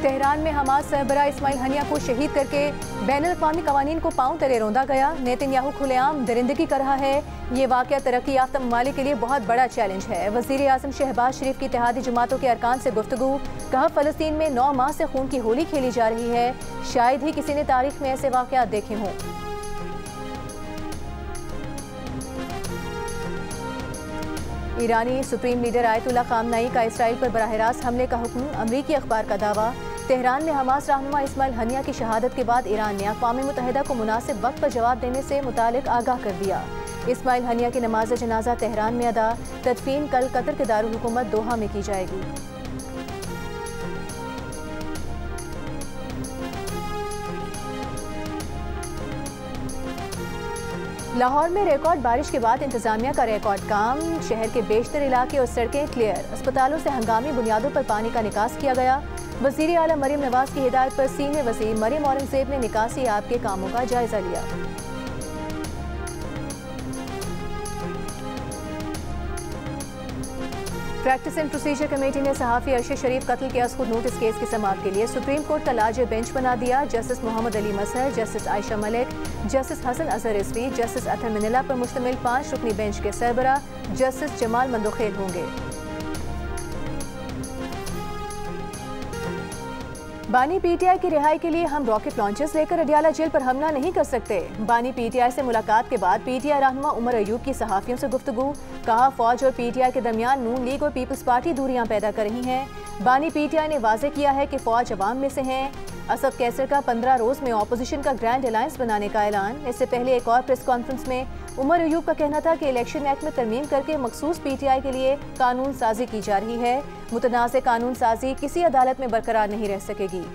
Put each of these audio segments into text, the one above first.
Tehran में Hamas सरबरा Ismail Haniyeh को शहीद करके बैनुल-अक़वामी कवानीन को पांव तले रौंदा गया। नेतन्याहू खुलेआम दरिंदगी कर रहा है। ये वाक़या तरक्की याफ्ता ममालिक के लिए बहुत बड़ा चैलेंज है। वज़ीर आज़म शहबाज शरीफ की इत्तेहादी जमातों के अरकान से गुफ्तगू। कहा फ़लस्तीन में 9 माह से खून की होली खेली जा रही है। शायद ही किसी ने तारीख में ऐसे वाक़यात देखे हों। ईरानी सुप्रीम लीडर आयतुल्ला खामनाई का इसराइल पर बराह रास्त हमले का हुक्म। अमरीकी अखबार का दावा। तेहरान में हमास रहनुमा इस्माइल हनिया की शहादत के बाद ईरान ने अक़वाम मुत्तहिदा को मुनासिब वक्त पर जवाब देने से मुतालिक आगाह कर दिया। इस्माइल हनिया की नमाज जनाजा तेहरान में अदा। तदफीन कल कतर के दारुल हुकूमत दोहा में की जाएगी। लाहौर में रिकॉर्ड बारिश के बाद इंतजामिया का रिकॉर्ड काम। शहर के बेशतर इलाके और सड़कें क्लियर। अस्पतालों से हंगामी बुनियादों पर पानी का निकास किया गया। वज़ीर आला मरीम नवाज की हिदायत पर सीनियर वज़ीर मरीम औरंगज़ेब ने निकासी ऐप के कामों का जायजा लिया। प्रैक्टिस एंड प्रोसीजर कमेटी ने सहाफ़ी अरशद शरीफ कत्ल के अज़खुद नोटिस केस की समाअत के लिए सुप्रीम कोर्ट का लार्जर बेंच बना दिया। Justice Mohammad Ali Mazhar, justice Ayesha Malik, justice Hasan Azhar Rizvi, justice Athar Minallah पर मुश्तमिल 5 रुकनी बेंच के सरबरा जस्टिस जमाल मंदोखेल होंगे। बानी पीटीआई की रिहाई के लिए हम रॉकेट लॉन्चर्स लेकर अडियाला जेल पर हमला नहीं कर सकते। बानी पीटीआई से मुलाकात के बाद पीटीआई रहनुमा उमर अयूब की सहाफ़ियों से गुफ्तगू। कहा फौज और पीटीआई के दरमियान नून लीग और पीपल्स पार्टी दूरियां पैदा कर रही हैं। बानी पीटीआई ने वाज़ेह किया है कि फौज अवाम में से हैं। असद कैसर का 15 रोज़ में ऑपोजिशन का ग्रैंड अलायंस बनाने का ऐलान। इससे पहले एक और प्रेस कॉन्फ्रेंस में उमर अयूब का कहना था कि इलेक्शन एक्ट में तरमीम करके मखसूस पीटीआई के लिए कानून साजी की जा रही है। मुतनाज़ कानून साजी किसी अदालत में बरकरार नहीं रह सकेगी।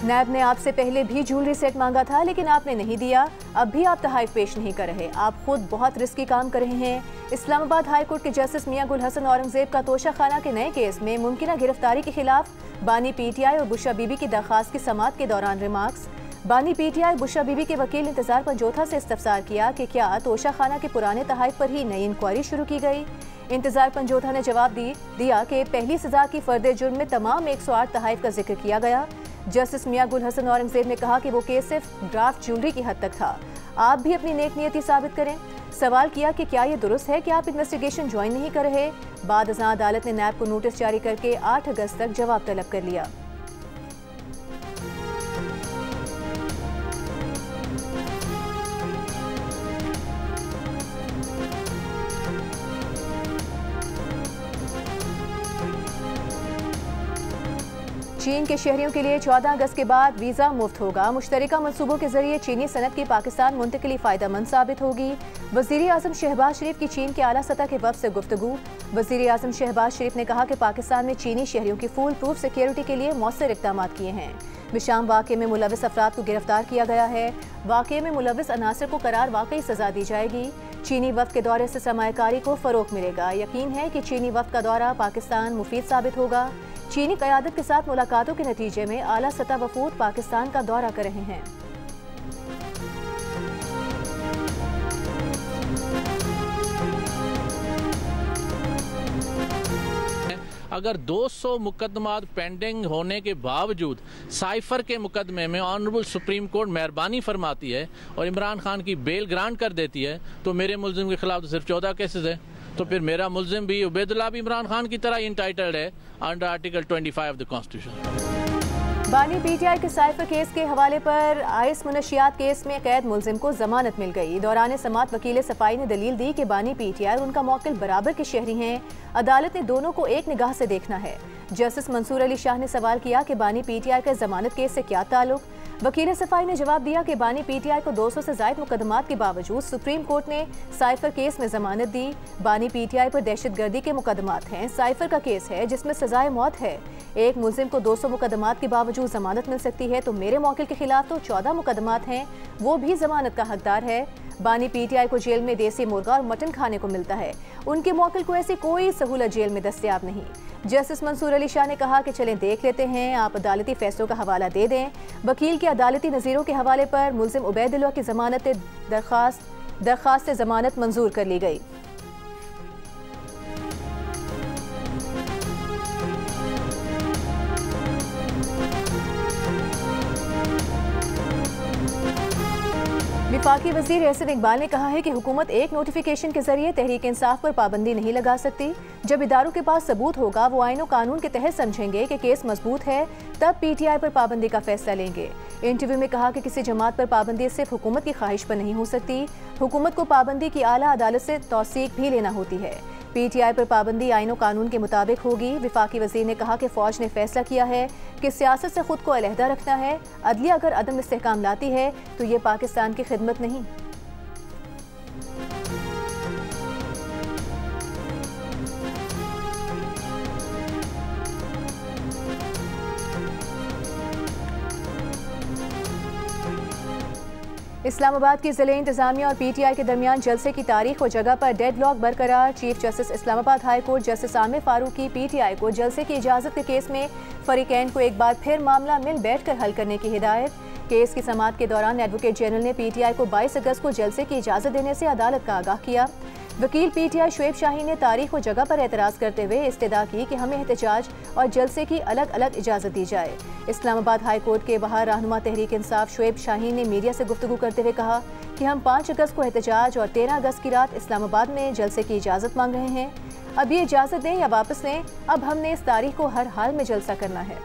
नैब ने आपसे पहले भी ज्वेलरी सेट मांगा था, लेकिन आपने नहीं दिया। अब भी आप तहाइफ पेश नहीं कर रहे। आप खुद बहुत रिस्की काम कर रहे हैं। इस्लामाबाद हाई कोर्ट के जस्टिस मियां गुल हसन औरंगजेब का तोशा खाना के नए केस में मुमकिन गिरफ्तारी के खिलाफ बानी पीटीआई और बुशरा बीबी की दरखास्त की समाअत के दौरान रिमार्क्स। बानी पीटीआई बुशरा बीबी के वकील इंतजार पंजोथा से इस्तफसार किया कि क्या तोशा खाना के पुराने तहाइफ पर ही नई इंक्वायरी शुरू की गई। इंतजार पंजोथा ने जवाब दिया कि पहली सजा की फर्द जुर्म में तमाम 108 तहाइफ का जिक्र किया गया। जस्टिस मियां गुल हसन औरंगजेब ने कहा कि वो केस सिर्फ ड्राफ्ट ज्वेलरी की हद तक था। आप भी अपनी नेक नियति साबित करें। सवाल किया कि क्या ये दुरुस्त है कि आप इन्वेस्टिगेशन ज्वाइन नहीं कर रहे। बाद अज़ां अदालत ने नैब को नोटिस जारी करके 8 अगस्त तक जवाब तलब कर लिया। चीन के शहरियों के लिए 14 अगस्त के बाद वीज़ा मुफ्त होगा। मुश्तरका मनसूबों के जरिए चीनी सनत की पाकिस्तान मुंतकिली फ़ायदेमंद साबित होगी। वज़ीर आज़म शहबाज शरीफ की चीन के आला सतह के वफ़द से गुफ्तगू। वज़ीर आज़म शहबाज शरीफ ने कहा कि पाकिस्तान में चीनी शहरियों की फुल प्रूफ सिक्योरिटी के लिए मौसर इक़दाम किए हैं। बिशाम वाक़े में मुलविस अफराद को गिरफ्तार किया गया है। वाक़े में मुलविस अनासर को करार वाकई सज़ा दी जाएगी। चीनी वफ़द के दौरे से सरमायाकारी को फ़रोग़ मिलेगा। यकीन है कि चीनी वफ़द का दौरा पाकिस्तान मुफीद साबित होगा। चीनी क़यादत के साथ मुलाकातों के नतीजे में आला सतह वफ़ूद पाकिस्तान का दौरा कर रहे हैं। अगर 200 मुकदमात पेंडिंग होने के बावजूद साइफर के मुकदमे में ऑनरेबल सुप्रीम कोर्ट मेहरबानी फरमाती है और इमरान खान की बेल ग्रांट कर देती है, तो मेरे मुल्जिम के खिलाफ तो सिर्फ 14 केसेस है। तो फिर मेरा मुल्जिम भी उबैदुल्लाह भी इमरान खान की तरह इंटाइटल्ड है under article 25 of the constitution. बानी पीटीआई के साइफर केस के हवाले पर आइस मुनशियात केस में कैद मुल्जिम को जमानत मिल गई। दौरान समाअत वकील सफाई ने दलील दी कि बानी पीटीआई और उनका मौकिल बराबर के शहरी हैं। अदालत ने दोनों को एक निगाह से देखना है। जस्टिस मंसूर अली शाह ने सवाल किया कि बानी पीटीआई का जमानत केस से क्या ताल्लुक। वकील सफाई ने जवाब दिया कि बानी पीटीआई को 200 से ज़ायद मुकदमात के बावजूद सुप्रीम कोर्ट ने साइफर केस में जमानत दी। बानी पीटीआई पर दहशतगर्दी के मुकदमात हैं। साइफर का केस है जिसमें सजाए मौत है। एक मुल्जिम को 200 मुकदमात के बावजूद जमानत मिल सकती है, तो मेरे मौकिल के खिलाफ तो 14 मुकदमात हैं, वो भी जमानत का हकदार है। बानी पीटीआई को जेल में देसी मुर्गा और मटन खाने को मिलता है। उनके मौकिल को ऐसी कोई सहूलत जेल में दस्तयाब नहीं। जस्टिस मंसूर अली शाह ने कहा कि चलें देख लेते हैं, आप अदालती फैसलों का हवाला दे दें। वकील के अदालती नज़ीरों के हवाले पर मुल्जिम उबैदुल्लाह की जमानत दरख्वास्त दरख्वास्त जमानत मंजूर कर ली गई। वफाकी वज़ीर एहसन इकबाल ने कहा है कि हुकूमत एक नोटिफिकेशन के जरिए तहरीक इंसाफ पर पाबंदी नहीं लगा सकती। जब इदारों के पास सबूत होगा, वो आईन और कानून के तहत समझेंगे कि केस मजबूत है, तब PTI पर पाबंदी का फैसला लेंगे। इंटरव्यू में कहा कि किसी जमात पर पाबंदी सिर्फ हुकूमत की ख्वाहिश पर नहीं हो सकती, हुकूमत को पाबंदी की आला अदालत से तौसीक भी लेना होती है। PTI पर पाबंदी आईन और कानून के मुताबिक होगी। वफाकी वज़ीर ने कहा कि फ़ौज ने फैसला किया है कि सियासत से खुद को अलहदा रखना है। अदलिया अगर अदम इस्तेहकाम लाती है तो ये पाकिस्तान की खिदमत नहीं। इस्लामाबाद की ज़िले इंतज़ामिया और PTI के दरमियान जलसे की तारीख और जगह पर डेडलॉक बरकरार। Chief justice Islamabad high court justice Aamir Farooq की PTI को जलसे की इजाज़त के केस में फरीकैन को एक बार फिर मामला मिल बैठ कर हल करने की हिदायत। केस की समाअत के दौरान एडवोकेट जनरल ने PTI को 22 अगस्त को जलसे की इजाज़त देने से अदालत का आगाह किया। वकील PTI शुएब शाही ने तारीख और जगह पर एतराज़ करते हुए इस्तदा की कि हमें एहतजाज और जलसे की अलग अलग इजाज़त दी जाए। इस्लामाबाद हाई कोर्ट के बाहर रहनुमा तहरीक इंसाफ शुएब शाही ने मीडिया से गुफ्तगू करते हुए कहा कि हम 5 अगस्त को एहतजाज और 13 अगस्त की रात इस्लामाबाद में जलसे की इजाज़त मांग रहे हैं। अब ये इजाज़त दें या वापस लें, अब हमने इस तारीख को हर हाल में जलसा करना है।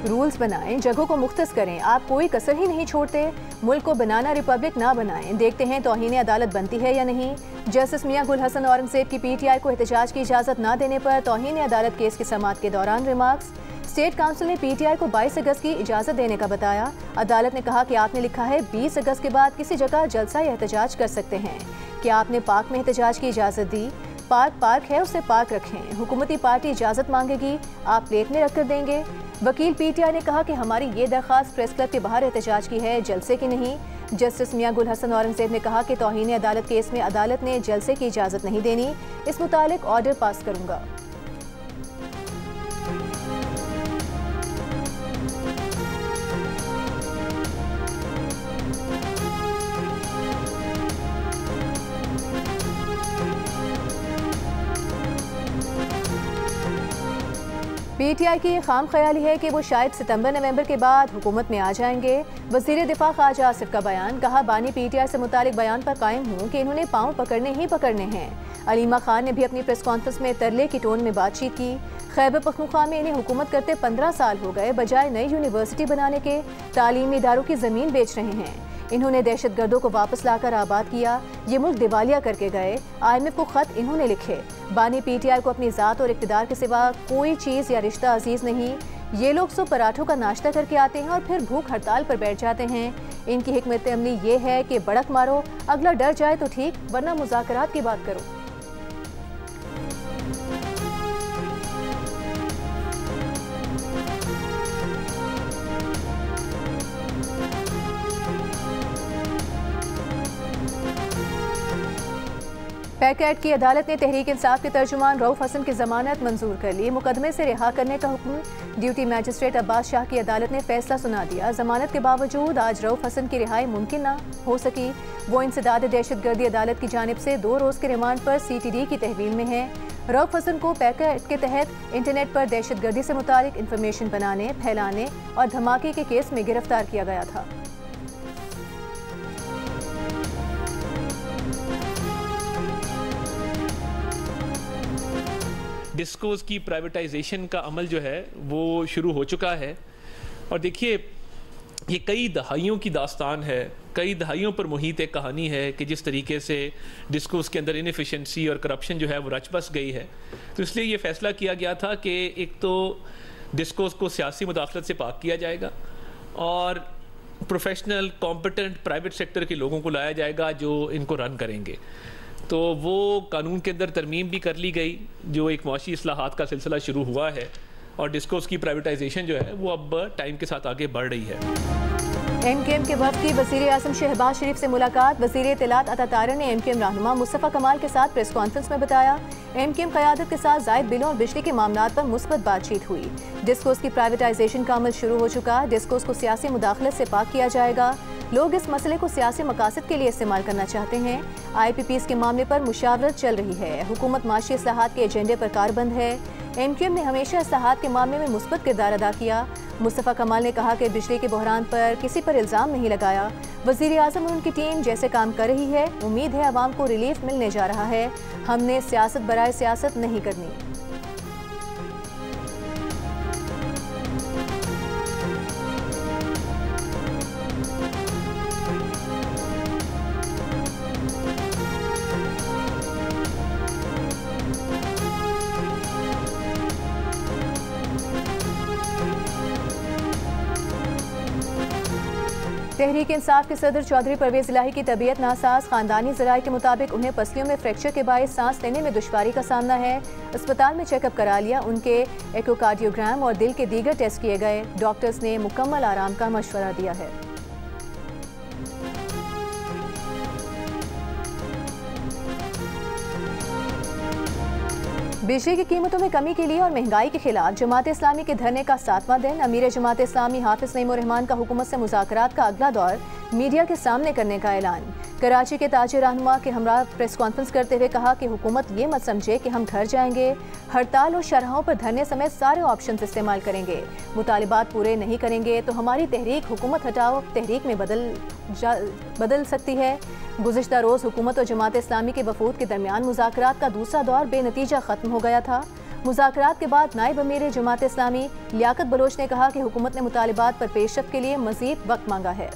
रूल्स बनाएं, जगहों को मुख्तस करें, आप कोई कसर ही नहीं छोड़ते। मुल्क को बनाना रिपब्लिक ना बनाएं, देखते हैं तौहीन अदालत बनती है या नहीं। जस्टिस मियां गुल हसन औरंगजेब की PTI को एहतजाज की इजाज़त ना देने पर तौहीन अदालत केस की समाअत के दौरान रिमार्क्स। स्टेट काउंसिल ने PTI को 22 अगस्त की इजाज़त देने का बताया। अदालत ने कहा कि आपने लिखा है 20 अगस्त के बाद किसी जगह जलसा या एहतजाज कर सकते हैं। क्या आपने पार्क में एहतजाज की इजाज़त दी? पार्क है, उसे पार्क रखें। हुकूमती पार्टी इजाज़त मांगेगी, आप प्लेट में रख कर देंगे। वकील PTI ने कहा कि हमारी ये दरख्वास्त प्रेस क्लब के बाहर एहतजाज की है, जलसे की नहीं। जस्टिस मियां गुल हसन औरंगजेब ने कहा कि तौहीन अदालत केस में अदालत ने जलसे की इजाज़त नहीं देनी, इस मुतालिक ऑर्डर पास करूंगा। PTI की खाम ख्याली है कि वो शायद सितंबर-नवंबर के बाद हुकूमत में आ जाएंगे। वज़ीर दिफा ख्वाजा आसिफ का बयान, कहा बानी PTI से मुतालिक बयान पर कायम हूँ कि इन्होंने पाँव पकड़ने ही पकड़ने हैं। अलीमा खान ने भी अपनी प्रेस कॉन्फ्रेंस में तरले की टोन में बातचीत की। खैबर पख्तूनख्वा में इन्हें हुकूमत करते 15 साल हो गए, बजाय नई यूनिवर्सिटी बनाने के तालीमी इदारों की ज़मीन बेच रहे हैं। इन्होंने दहशतगर्दों को वापस लाकर आबाद किया, ये मुल्क दिवालिया करके गए। IMF को खत इन्होंने लिखे। बानी PTI को अपनी ज़ात और इक़्तिदार के सिवा कोई चीज़ या रिश्ता अजीज़ नहीं। ये लोग सो पराठों का नाश्ता करके आते हैं और फिर भूख हड़ताल पर बैठ जाते हैं। इनकी हिकमत अमली ये है कि बड़क मारो, अगला डर जाए तो ठीक, वरना मुज़ाकरात की बात करो। पैक एक्ट की अदालत ने तहरीक इंसाफ के तर्जुमान रऊफ हसन की जमानत मंजूर कर ली। मुकदमे से रिहा करने का हुक्म। ड्यूटी मैजिस्ट्रेट अब्बास शाह की अदालत ने फैसला सुना दिया। जमानत के बावजूद आज रऊफ हसन की रिहाई मुमकिन ना हो सकी। वो इंसदाद दहशतगर्दी अदालत की जानिब से 2 रोज़ के रिमांड पर CTD की तहवील में है। रऊफ हसन को पैक एक्ट के तहत इंटरनेट पर दहशतगर्दी से मुतालिक इंफॉर्मेशन बनाने, फैलाने और धमाके के केस में गिरफ्तार किया गया था। डिस्कोस की प्राइवेटाइजेशन का अमल जो है वो शुरू हो चुका है। और देखिए, ये कई दहाइयों की दास्तान है, कई दहाइयों पर मुहित एक कहानी है कि जिस तरीके से डिस्कोस के अंदर इनएफिशिएंसी और करप्शन जो है वो रच बस गई है। तो इसलिए ये फैसला किया गया था कि एक तो डिस्कोस को सियासी मुदाखलत से पाक किया जाएगा और प्रोफेशनल कॉम्पिटेंट प्राइवेट सेक्टर के लोगों को लाया जाएगा जो इनको रन करेंगे। तो वो कानून के अंदर तरमीम भी कर ली गई, जो एक मुआशी इस्लाहात का सिलसिला शुरू हुआ है और डिस्कोस की प्राइवेटाइजेशन जो है वो अब टाइम के साथ आगे बढ़ रही है। MKM के वफ़द की वज़ीर आज़म शहबाज शरीफ से मुलाकात। वज़ीर इत्तलात अता तारा ने MKM रहनुमा मुस्तफ़ा कमाल के साथ प्रेस कॉन्फ्रेंस में बताया MKM क़यादत के साथ ज़ायद बिलों और बिजली के मामलात पर मुस्बत बातचीत हुई। डिस्कोस की प्राइवेटाइजेशन का अमल शुरू हो चुका। डिस्कोस को सियासी मुदाखलत से पाक किया जाएगा। लोग इस मसले को सियासी मकासद के लिए इस्तेमाल करना चाहते हैं। IPPs के मामले पर मुशावरत चल रही है। हुकूमत माशी इस्लाहात के एजेंडे पर कारबंद है। MKM ने हमेशा इस्लाहात के मामले में मुस्बत किरदार अदा किया। मुस्तफ़ा कमाल ने कहा कि बिजली के बहरान पर किसी पर इल्ज़ाम नहीं लगाया। वज़ीर आज़म और उनकी टीम जैसे काम कर रही है, उम्मीद है आवाम को रिलीफ मिलने जा रहा है। हमने सियासत बराए सियासत नहीं करनी। तहरीक इंसाफ के सदर चौधरी परवेज इलाही की तबीयत नासाज। खानदानी ज़राए के मुताबिक उन्हें पसलियों में फ्रैक्चर के बायस सांस लेने में दुश्वारी का सामना है। अस्पताल में चेकअप करा लिया। उनके एकोकार्डियोग्राम और दिल के दीगर टेस्ट किए गए। डॉक्टर्स ने मुकम्मल आराम का मशवरा दिया है। बिजली की कीमतों में कमी के लिए और महंगाई के खिलाफ जमात इस्लामी के धरने का 7वां दिन। अमीर जमात इस्लामी हाफिज नईम उर रहमान का हुकूमत से मुज़ाकरात का अगला दौर मीडिया के सामने करने का ऐलान। कराची के ताजिर रहनुमा के हमरा प्रेस कॉन्फ्रेंस करते हुए कहा कि हुकूमत ये मत समझे कि हम घर जाएंगे। हड़ताल और शरहों पर धरने समेत सारे ऑप्शन इस्तेमाल करेंगे। मुतालिबात पूरे नहीं करेंगे तो हमारी तहरीक हुकूमत हटाओ तहरीक में बदल सकती है। गुज़िश्ता रोज़ हुकूमत और जमात इस्लामी के वफूद के दरमियान मुज़ाकरात का दूसरा दौर बेनतीजा ख़त्म हो गया था। मुज़ाकरात के बाद नायब अमीर जमात इस्लामी लियाकत बलोच ने कहा कि हुकूमत ने मुतालिबात पर पेशरफ्त के लिए मज़ीद वक्त मांगा है।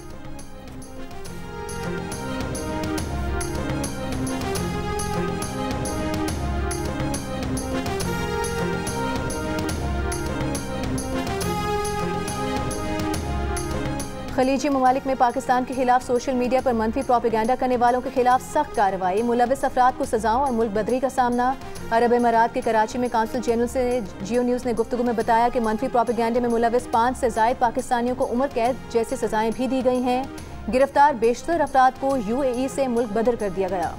खलीजी ममालिक में पाकिस्तान के खिलाफ सोशल मीडिया पर मनफी प्रोपेगेंडा करने वालों के खिलाफ सख्त कार्रवाई। मुलविस अफराद को सजाओं और मुल्क बदरी का सामना। अरब अमारात के कराची में काउंसिल जनरल से जियो न्यूज़ ने गुफ्तगू में बताया कि मनफी प्रोपेगेंडे में मुलविस 5 से ज़ायद पाकिस्तानियों को उम्र कैद जैसी सजाएं भी दी गई हैं। गिरफ्तार बेशतर अफराद को UAE से मुल्क बदर कर दिया गया।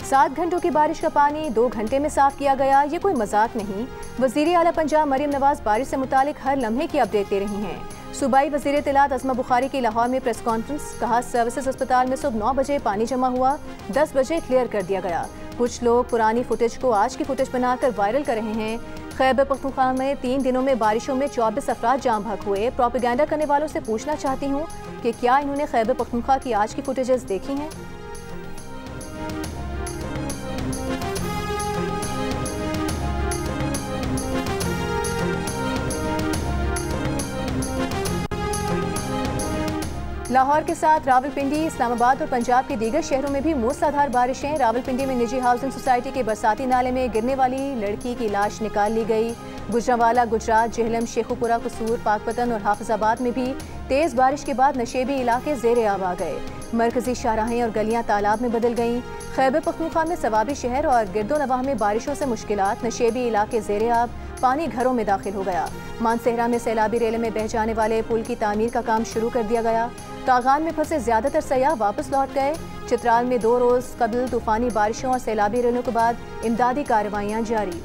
सात घंटों की बारिश का पानी 2 घंटे में साफ किया गया। ये कोई मजाक नहीं। वज़ीर आला पंजाब मरियम नवाज बारिश से मुतालिक हर लम्हे की अपडेट दे रही हैं। सूबाई वज़ीर इत्तलात अज़मा बुखारी की लाहौर में प्रेस कॉन्फ्रेंस। कहा सर्विसेज अस्पताल में सुबह 9 बजे पानी जमा हुआ, 10 बजे क्लियर कर दिया गया। कुछ लोग पुरानी फुटेज को आज की फुटेज बनाकर वायरल कर रहे हैं। खैबर पख्तूनख्वा में 3 दिनों में बारिशों में 24 अफराद जाम भाग हुए। प्रोपेगेंडा करने वालों से पूछना चाहती हूँ कि क्या इन्होंने खैबर पख्तूनख्वा की आज की फुटेजेस देखी हैं? लाहौर के साथ रावलपिंडी, इस्लामाबाद और पंजाब के दीगर शहरों में भी मूसलाधार बारिशें। रावलपिंडी में निजी हाउसिंग सोसाइटी के बरसाती नाले में गिरने वाली लड़की की लाश निकाल ली गई। गुजरांवाला, गुजरात, जेहलम, शेखुपुरा, कसूर, पाकपतन और हाफिजाबाद में भी तेज़ बारिश के बाद नशेबी इलाके ज़ेरे आब आ गए। मरकजी शाहराहें और गलियाँ तालाब में बदल गईं। खैबर पख्तूनख्वा में सवाबी शहर और गिरदोनवाह में बारिशों से मुश्किलात। नशेबी इलाके ज़ेरे आब, पानी घरों में दाखिल हो गया। मानसेहरा में सैलाबी रेले में बह जाने वाले पुल की तामीर का काम शुरू कर दिया गया। कागान में फंसे ज्यादातर सयाह वापस लौट गए। चित्राल में 2 रोज कबल तूफानी बारिशों और सैलाबी रेलों के बाद इमदादी कार्रवाइयां जारी।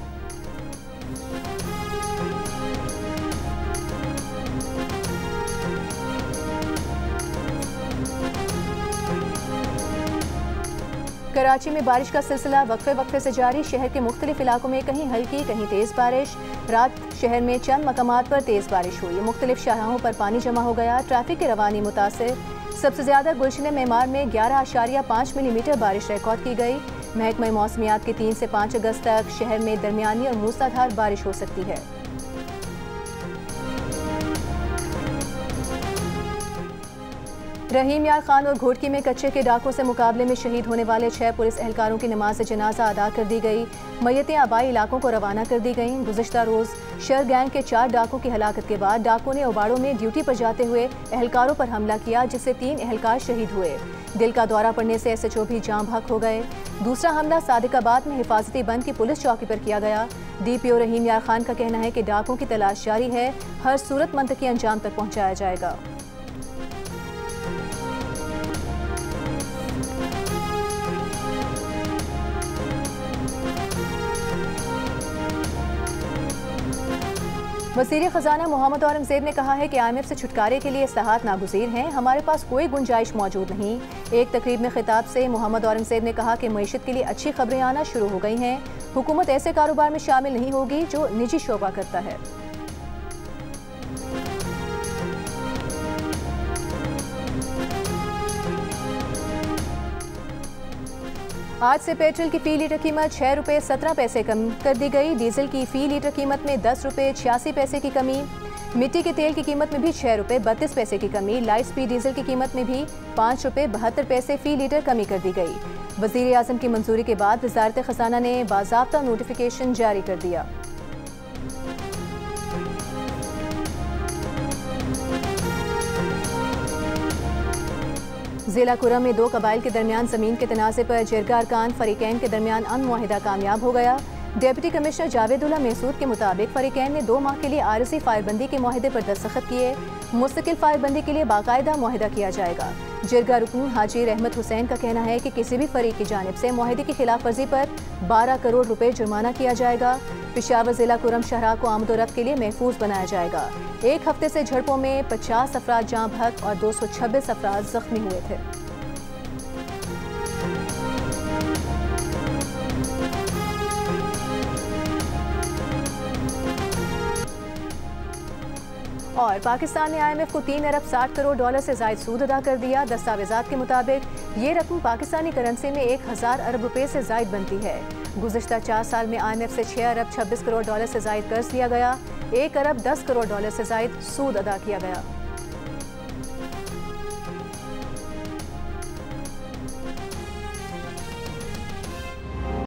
कराची में बारिश का सिलसिला वक्फे वक्फे से जारी। शहर के मुख्तलिफ इलाकों में कहीं हल्की कहीं तेज़ बारिश। रात शहर में चंद मकामात पर तेज़ बारिश हुई। मुख्तलिफ शाहराहों पर पानी जमा हो गया। ट्रैफिक की रवानी मुतासिर। सबसे ज़्यादा गुलशन मेमार में 11.5 मिलीमीटर बारिश रिकॉर्ड की गई। महकमा मौसमियात के 3 से 5 अगस्त तक शहर में दरमियानी और मूसलाधार बारिश हो सकती है। रहीम यार खान और घोटकी में कच्चे के डाकों से मुकाबले में शहीद होने वाले 6 पुलिस एहलकारों की नमाज जनाजा अदा कर दी गई। मैयतें आबाई इलाकों को रवाना कर दी गईं। गुज़िश्ता रोज़ शर गैंग के 4 डाकों की हलाकत के बाद डाकों ने ओबाड़ों में ड्यूटी पर जाते हुए एहलकारों पर हमला किया, जिससे 3 एहलकार शहीद हुए। दिल का दौरा पड़ने से SHO भी जाम भाग हो गए। दूसरा हमला सादिकाबाद में हिफाजती बंद की पुलिस चौकी पर किया गया। DPO रहीम यार खान का कहना है कि डाकुओं की तलाश जारी है, हर सूरत मंतकी अंजाम तक पहुंचाया जाएगा। वज़ीर ख़ज़ाना मोहम्मद औरंगज़ेब ने कहा है कि IMF से छुटकारे के लिए इस्लाहात नागुज़ीर हैं, हमारे पास कोई गुंजाइश मौजूद नहीं। एक तकरीब में खिताब से मोहम्मद औरंगज़ेब ने कहा कि मईशत के लिए अच्छी खबरें आना शुरू हो गई हैं। हुकूमत ऐसे कारोबार में शामिल नहीं होगी जो निजी शोबा करता है। आज से पेट्रोल की फ़ी लीटर कीमत 6 रुपये 17 पैसे कम कर दी गई। डीजल की फ़ी लीटर कीमत में 10 रुपये 86 पैसे की कमी। मिट्टी के तेल की कीमत में भी 6 रुपये 32 पैसे की कमी। लाइट स्पीड डीजल की कीमत में भी 5 रुपये 72 पैसे फ़ी लीटर कमी कर दी गई। वज़ीर आज़म की मंजूरी के बाद वज़ारत ख़ज़ाना ने बाज़ाब्ता नोटिफिकेशन जारी कर दिया। ज़िला कुरम में 2 कबाइल के दरमियान ज़मीन के तनाज़े पर जिरगा अरकान फ़रीक़ैन के दरमियान अमन मुआहिदा कामयाब हो गया। डिप्टी कमिश्नर जावेदुल्ला महसूद के मुताबिक फ़रीक़ैन ने 2 माह के लिए आरज़ी फायरबंदी के मुआहिदे पर दस्तखत किए। मुस्तकिल फायरबंदी के लिए बाकायदा मुआहिदा किया जाएगा। जिरगा रुकन हाजी रहमत हुसैन का कहना है कि किसी भी फरीक की जानिब से मुआहिदे की खिलाफ वर्जी पर 12 करोड़ रुपए जुर्माना किया जाएगा। पेशावर जिला कुरम शहरा को आमदोरफ्त के लिए महफूज बनाया जाएगा। एक हफ्ते से झड़पों में 50 अफराद जाँ बहक और 226 अफराद जख्मी हुए थे। और पाकिस्तान ने IMF को 3 अरब 60 करोड़ डॉलर से ज़ायद सूद अदा कर दिया। दस्तावेज़ात के मुताबिक ये रकम पाकिस्तानी करेंसी में 1000 अरब रुपए से ज़ायद बनती है। गुज़िश्ता 4 साल में IMF से 6 अरब 26 करोड़ डॉलर से ज़ायद कर्ज लिया गया। 1 अरब 10 करोड़ डॉलर से ज़ायद सूद अदा किया गया।